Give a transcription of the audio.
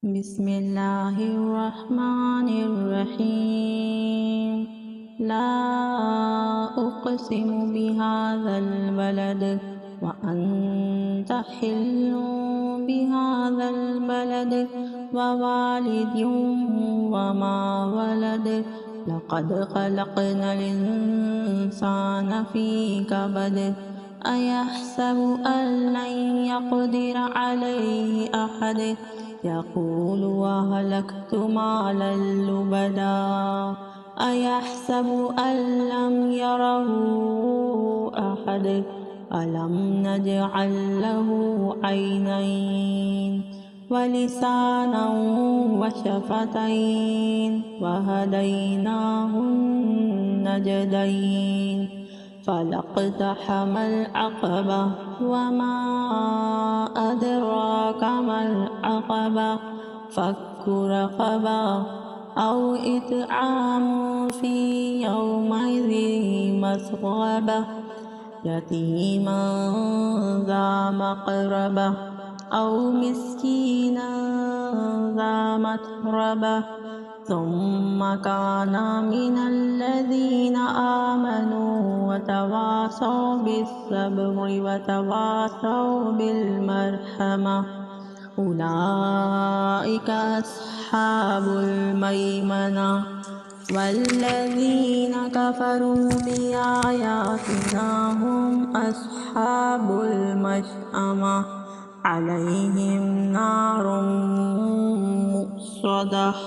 بسم الله الرحمن الرحيم. لا أقسم بهذا البلد وأنت حل بهذا البلد ووالد وما ولد. لقد خلقنا الإنسان في كبد. أيحسب أن لن يقدر عليه أحد. يقول أهلكت مالا لبدا. أيحسب أن لم يره أحد. ألم نجعل له عينين ولسانا وشفتين وهديناه النجدين. فلاقتحم العقبة وما أدراك ما العقبة. فك رقبة أو إطعام في يوم ذي مسغبة. يتيما ذا مقربة أو مسكينا ذا متربة. ثم كان من الذين آمنوا وتواصوا بالصبر وتواصوا بالمرحمة. أولئك أصحاب الميمنة. والذين كفروا بآياتنا هم أصحاب المشأمة. عليهم نار مؤصدة.